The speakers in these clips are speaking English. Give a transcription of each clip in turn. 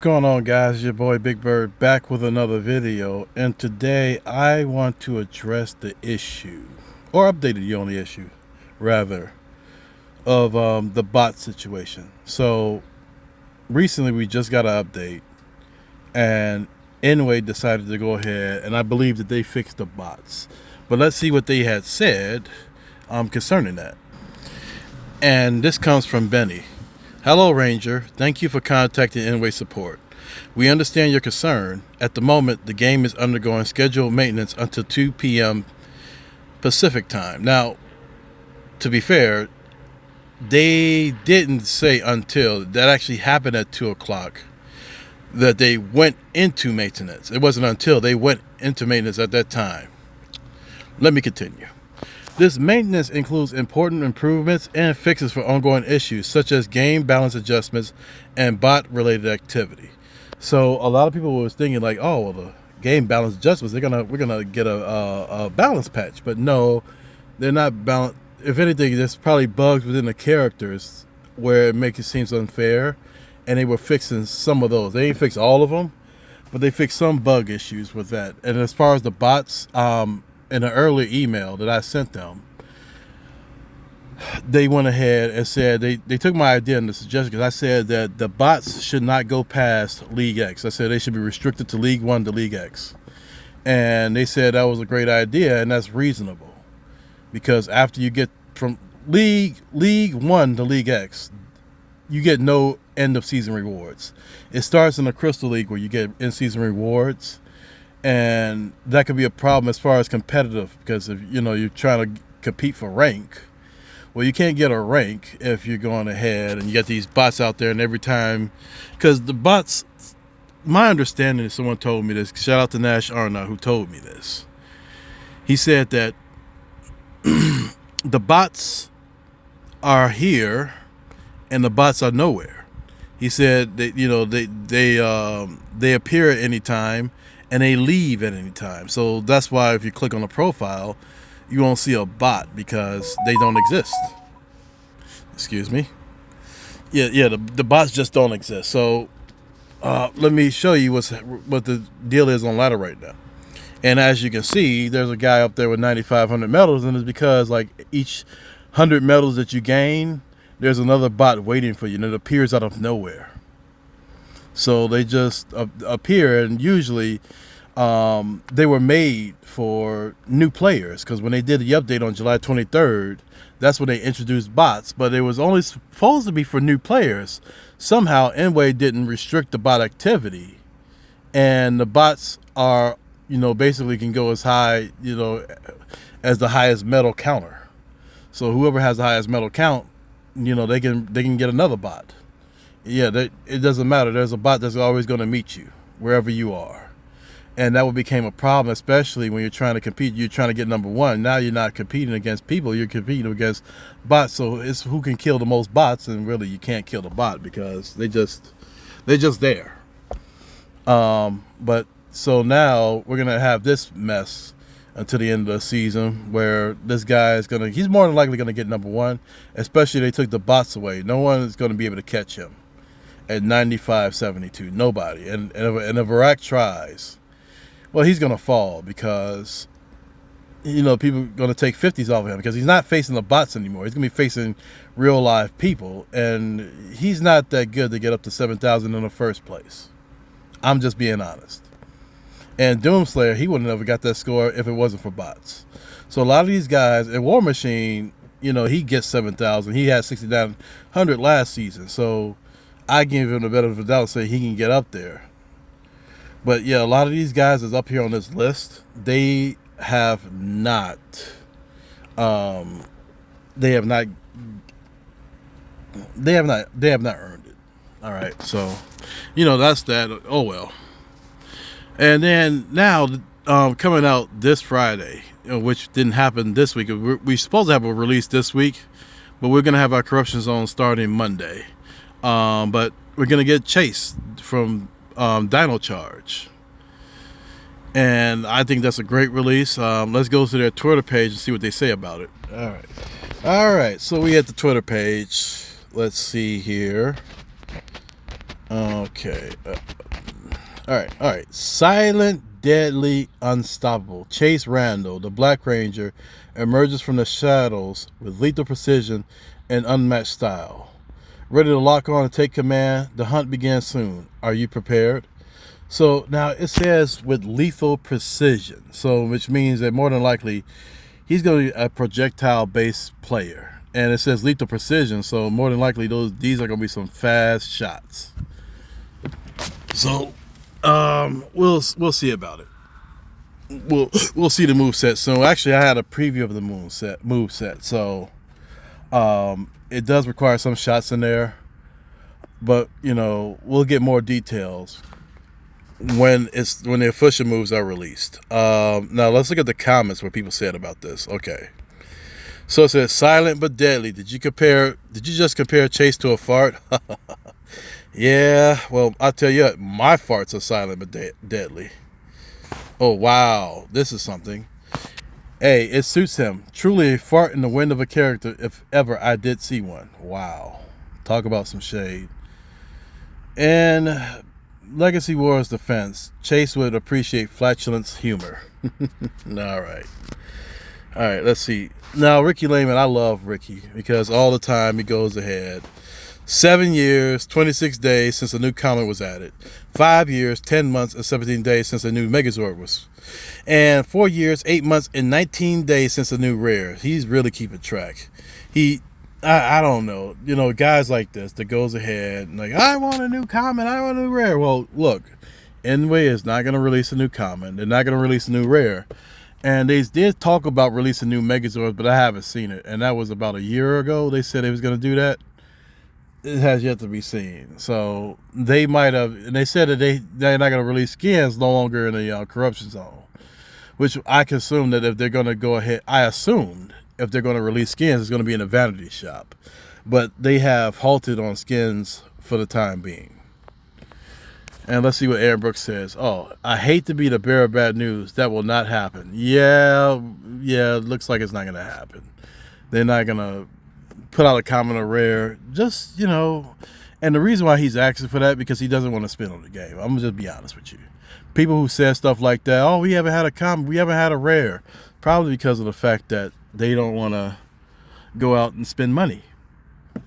What's going on, guys? Your boy Big Bird back with another video, and today I want to address the issue, or update you on the issue rather, of the bot situation. So recently we just got an update, and Inway decided to go ahead, and I believe that they fixed the bots, but let's see what they had said concerning that. And this comes from Benny. Hello, Ranger. Thank you for contacting Inway support. We understand your concern. At the moment, the game is undergoing scheduled maintenance until 2 p.m. Pacific time. Now, to be fair, they didn't say until. That actually happened at 2 o'clock that they went into maintenance. It wasn't until they went into maintenance at that time. Let me continue. This maintenance includes important improvements and fixes for ongoing issues such as game balance adjustments and bot-related activity. So a lot of people was thinking like, oh, well, the game balance adjustments, we're gonna get a balance patch, but no, they're not balance. If anything, there's probably bugs within the characters where it makes it seem unfair, and they were fixing some of those. They ain't fixed all of them, but they fixed some bug issues with that. And as far as the bots, in an earlier email that I sent them, they went ahead and said they took my idea and the suggestion, because I said that the bots should not go past League X. I said they should be restricted to League 1 to League X. And they said that was a great idea, and that's reasonable. Because after you get from League 1 to League X, you get no end of season rewards. It starts in the Crystal League where you get end season rewards. And that could be a problem as far as competitive, because if you're trying to compete for rank, well, you can't get a rank if you're going ahead and you got these bots out there, and every time, because the bots, my understanding is, someone told me this, shout out to Nash Arna who told me this. He said that the bots are here and the bots are nowhere. He said that they appear at any time and they leave at any time. So that's why if you click on the profile, you won't see a bot, because they don't exist. Excuse me. Yeah, the bots just don't exist. So let me show you what the deal is on ladder right now. And as you can see, there's a guy up there with 9,500 medals, and it's because like each 100 medals that you gain, there's another bot waiting for you, and it appears out of nowhere. So they just appear, and usually they were made for new players, because when they did the update on July 23rd, that's when they introduced bots, but it was only supposed to be for new players. Somehow Enway didn't restrict the bot activity, and the bots are, basically can go as high, as the highest medal counter. So whoever has the highest medal count, they can get another bot. Yeah, it doesn't matter. There's a bot that's always going to meet you wherever you are. And that became a problem, especially when you're trying to compete. You're trying to get number one. Now you're not competing against people. You're competing against bots. So it's who can kill the most bots, and really you can't kill the bot because they're just there. But so now we're going to have this mess until the end of the season, where this guy is he's more than likely going to get number one, especially they took the bots away. No one is going to be able to catch him at 95.72. Nobody. And if Iraq tries, well, he's going to fall, because people are going to take 50s off of him, because he's not facing the bots anymore. He's going to be facing real live people, and he's not that good to get up to 7,000 in the first place. I'm just being honest. And Doomslayer, he wouldn't have ever got that score if it wasn't for bots. So a lot of these guys, and War Machine, he gets 7,000. He had 6,900 last season. So I give him the benefit of the doubt, say he can get up there. But yeah, a lot of these guys that's up here on this list, they have not earned it. All right, so that's that. Oh well. And then now, coming out this Friday, which didn't happen this week. We're supposed to have a release this week, but we're gonna have our corruption zone starting Monday. But we're gonna get chased from Dino Charge, and I think that's a great release. Let's go to their Twitter page and see what they say about it. All right, so we at the Twitter page. Let's see here. Okay. All right. Silent, deadly, unstoppable. Chase Randall, the Black Ranger, emerges from the shadows with lethal precision and unmatched style. Ready to lock on and take command, the hunt begins soon. Are you prepared? So now it says with lethal precision, so which means that more than likely he's going to be a projectile-based player, and it says lethal precision, so more than likely these are going to be some fast shots. So we'll see about it. We'll see the move set soon. Actually, I had a preview of the move set. So it does require some shots in there, but we'll get more details when the official moves are released. Now let's look at the comments where people said about this. Okay, so it says silent but deadly. Did you just compare Chase to a fart? Yeah, well, I'll tell you what, my farts are silent but deadly. Oh wow, this is something. Hey, it suits him. Truly a fart in the wind of a character, if ever I did see one. Wow, talk about some shade. And Legacy Wars defense. Chase would appreciate flatulence humor. All right. Let's see. Now, Ricky Lehman, I love Ricky because all the time he goes ahead. 7 years, 26 days since a new comic was added. 5 years, 10 months, and 17 days since a new Megazord was. And 4 years, 8 months, and 19 days since a new rare. He's really keeping track. I don't know. Guys like this that goes ahead and like, I want a new common, I want a new rare. Well, look, Enway is not going to release a new common. They're not going to release a new rare. And they did talk about releasing new Megazords, but I haven't seen it. And that was about a year ago. They said they was going to do that. It has yet to be seen. So they might have, and they said that they're not going to release skins no longer in the corruption zone, which I can assume that if they're going to go ahead, I assumed if they're going to release skins, it's going to be in a vanity shop. But they have halted on skins for the time being. And let's see what Aaron Brooks says. Oh, I hate to be the bearer of bad news. That will not happen. Yeah, it looks like it's not going to happen. They're not going to put out a common or rare. Just, and the reason why he's asking for that, because he doesn't want to spend on the game. I'm going to just be honest with you. People who say stuff like that, oh, we haven't had a common, we haven't had a rare, probably because of the fact that they don't want to go out and spend money.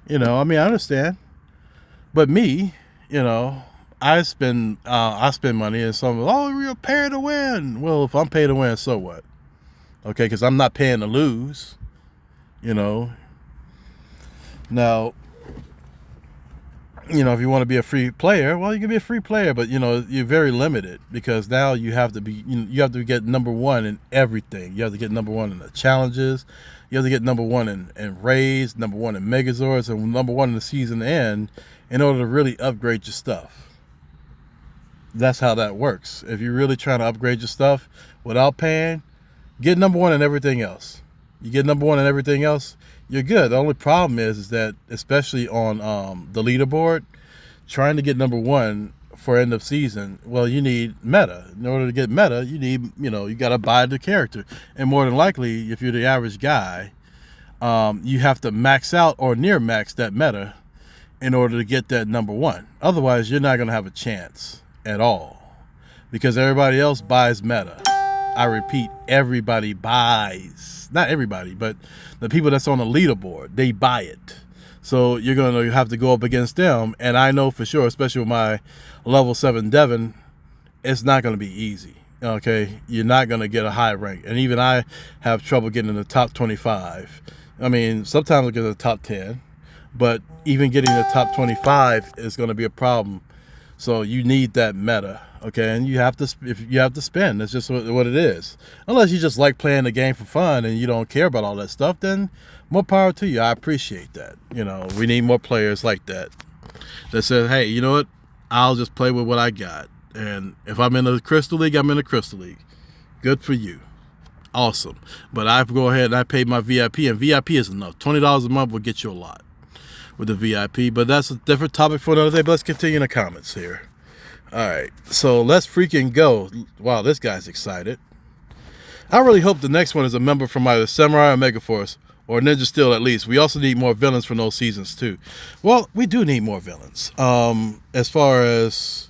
I understand. But me, I spend money, and some, we're paying to win. Well, if I'm paying to win, so what? Okay, because I'm not paying to lose. Now, if you want to be a free player, well, you can be a free player, but you're very limited because now you have to get number one in everything. You have to get number one in the challenges. You have to get number one in raids, number one in Megazords, and number one in the season end in order to really upgrade your stuff. That's how that works. If you're really trying to upgrade your stuff without paying, get number one in everything else. You get number one in everything else, you're good. The only problem is that, especially on the leaderboard, trying to get number one for end of season, well, you need meta. In order to get meta, you need, you got to buy the character. And more than likely, if you're the average guy, you have to max out or near max that meta in order to get that number one. Otherwise, you're not going to have a chance at all because everybody else buys meta. I repeat, everybody buys. Not everybody, but the people that's on the leaderboard, they buy it. So you're going to have to go up against them. And I know for sure, especially with my level 7 Devon, it's not going to be easy. Okay? You're not going to get a high rank. And even I have trouble getting in the top 25. I mean, sometimes I get in the top 10. But even getting the top 25 is going to be a problem. So you need that meta, okay? And you have to spend. That's just what it is. Unless you just like playing the game for fun and you don't care about all that stuff, then more power to you. I appreciate that. We need more players like that says, hey, you know what? I'll just play with what I got. And if I'm in the Crystal League, I'm in the Crystal League. Good for you. Awesome. But I go ahead and I pay my VIP, and VIP is enough. $20 a month will get you a lot with the VIP, but that's a different topic for another day. But let's continue in the comments here. All right, so let's freaking go. Wow, this guy's excited. I really hope the next one is a member from either Samurai or Megaforce, or Ninja Steel at least. We also need more villains from those seasons too. Well, we do need more villains. As far as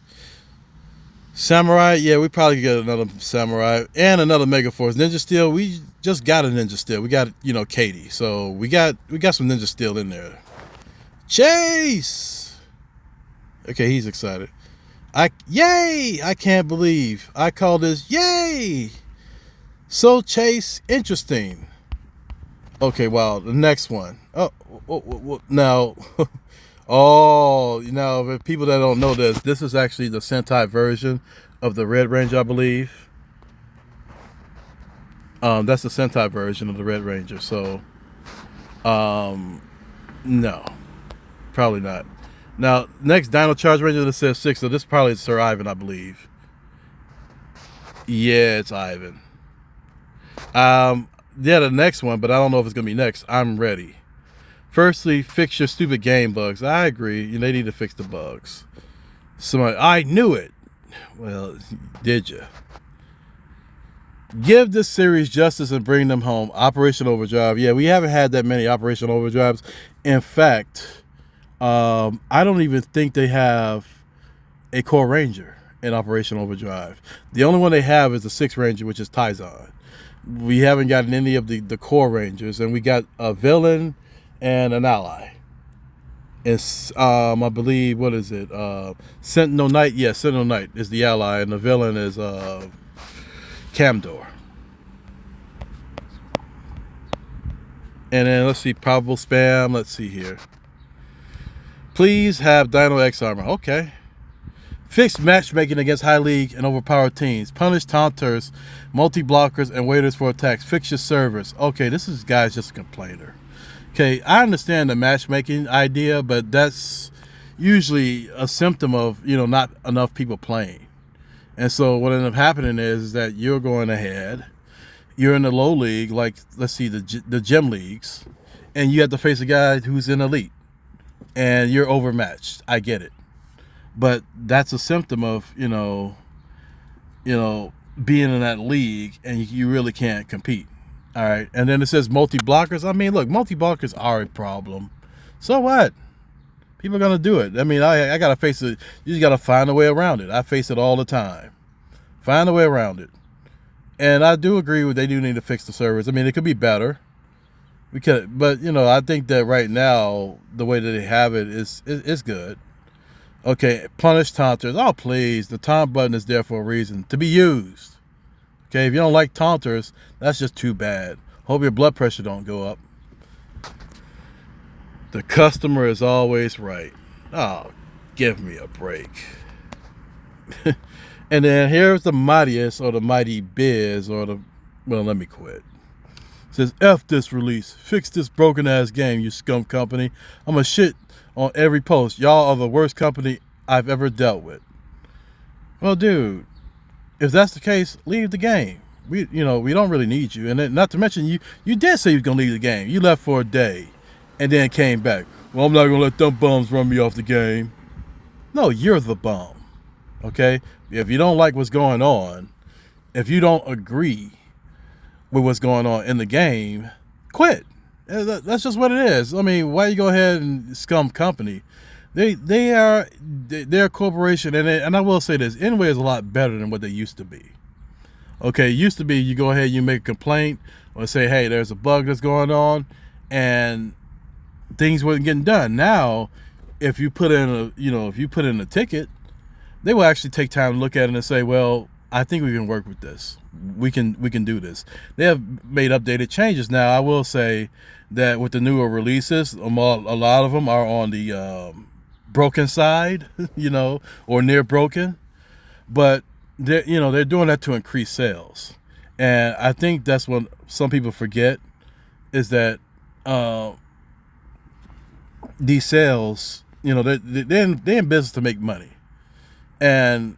Samurai, yeah, we probably get another Samurai and another Mega Force. Ninja Steel, we just got a Ninja Steel. We got, Katie. So we got some Ninja Steel in there. Chase! Okay, he's excited. Yay! I can't believe I call this yay! So Chase, interesting. Okay, wow, the next one. Now, if people that don't know this is actually the Sentai version of the Red Ranger, I believe. That's the Sentai version of the Red Ranger. So, no, probably not. Now, next Dino Charge Ranger that says 6. So this is probably Sir Ivan, I believe. Yeah, it's Ivan. Yeah, the next one, but I don't know if it's gonna be next. I'm ready. Firstly, fix your stupid game bugs. I agree. They need to fix the bugs. Somebody, I knew it. Well, did you? Give this series justice and bring them home. Operation Overdrive. Yeah, we haven't had that many Operation Overdrives. In fact, I don't even think they have a Core Ranger in Operation Overdrive. The only one they have is the 6th Ranger, which is Taizan. We haven't gotten any of the Core Rangers, and we got a villain and an ally. It's I believe, what is it? Sentinel Knight. Yeah, Sentinel Knight is the ally, and the villain is Camdor. And then let's see, probable spam. Let's see here. Please have Dino X armor. Okay. Fix matchmaking against high league and overpowered teams. Punish taunters, multi-blockers, and waiters for attacks. Fix your servers. Okay, this is guy's just a complainer. Okay, I understand the matchmaking idea, but that's usually a symptom of, not enough people playing. And so what ended up happening is that you're going ahead, you're in the low league, like, let's see, the gym leagues, and you have to face a guy who's in elite, and you're overmatched. I get it. But that's a symptom of, being in that league and you really can't compete. All right. And then it says multi-blockers. I mean, look, multi-blockers are a problem. So what? People are going to do it. I mean, I got to face it. You just got to find a way around it. I face it all the time. Find a way around it. And I do agree with they do need to fix the servers. I mean, it could be better. But, I think that right now, the way that they have it is good. Okay, punish taunters. Oh, please. The taunt button is there for a reason. To be used. Okay, if you don't like taunters, that's just too bad. Hope your blood pressure don't go up. The customer is always right. Oh, give me a break. And then here's the mightiest, or the mighty biz, or let me quit. It says, F this release. Fix this broken-ass game, you scum company. I'm a shit on every post. Y'all are the worst company I've ever dealt with. Well, dude, if that's the case, leave the game. We don't really need you. And then, not to mention, you did say you was gonna leave the game. You left for a day and then came back. Well, I'm not gonna let them bums run me off the game. No, you're the bum. Okay? If you don't like what's going on, if you don't agree with what's going on in the game, quit. That's just what it is. I mean, why you go ahead and scum company? They're a corporation, and I will say this, Anyway is a lot better than what they used to be. Okay, it used to be you go ahead, you make a complaint or say, hey, there's a bug that's going on, and things weren't getting done. Now, if you put in a ticket, they will actually take time to look at it and say, well, I think we can work with this. We can do this. They have made updated changes. Now, I will say that with the newer releases, a lot of them are on the broken side, or near broken. But they're doing that to increase sales, and I think that's what some people forget is that these sales, they're in business to make money, and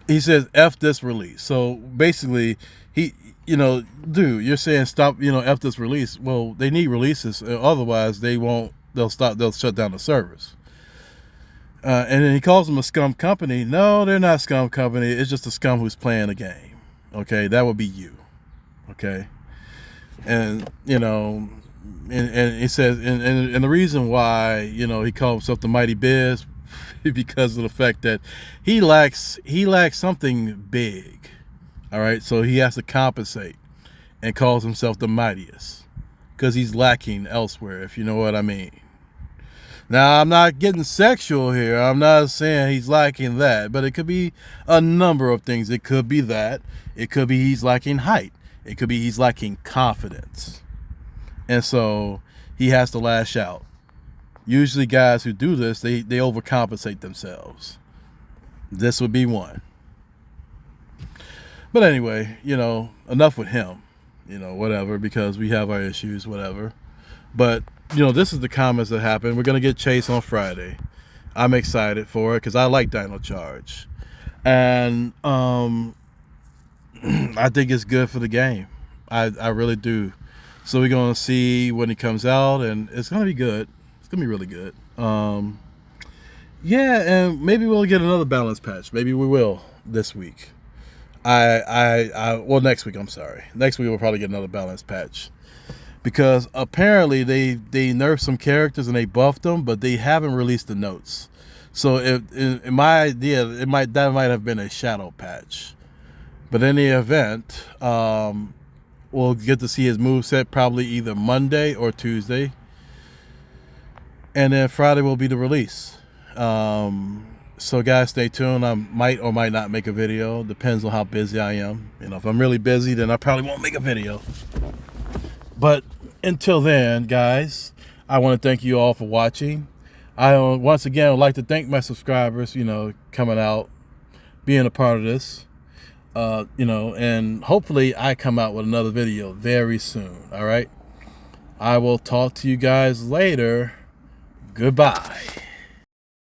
he says F this release. So basically, dude, you're saying stop, F this release. Well, they need releases, otherwise they'll shut down the servers. And then he calls them a scum company. No, they're not a scum company. It's just a scum who's playing a game. Okay, that would be you. Okay. And and it says, and the reason why he called himself the Mighty Biz because of the fact that he lacks something big. All right, so he has to compensate and calls himself the mightiest because he's lacking elsewhere, if you know what I mean. Now, I'm not getting sexual here. I'm not saying he's lacking that, but it could be a number of things. It could be that. It could be he's lacking height. It could be he's lacking confidence. And so he has to lash out. Usually guys who do this, they overcompensate themselves. This would be one. But anyway, enough with him. Whatever, because we have our issues, whatever. But, this is the comments that happened. We're going to get Chase on Friday. I'm excited for it because I like Dino Charge. And I think it's good for the game. I really do. So we're going to see when he comes out, and it's going to be good. It's going to be really good. Yeah, and maybe we'll get another balance patch. Maybe we will this week. Well, next week, I'm sorry. Next week we'll probably get another balance patch. Because apparently they nerfed some characters and they buffed them, but they haven't released the notes. So in my idea, that might have been a shadow patch. But in the event, we'll get to see his moveset probably either Monday or Tuesday. And then Friday will be the release. So guys, stay tuned. I might or might not make a video. Depends on how busy I am. If I'm really busy, then I probably won't make a video. But until then, guys, I want to thank you all for watching. I once again would like to thank my subscribers, coming out, being a part of this. And hopefully I come out with another video very soon. All right. I will talk to you guys later. Goodbye.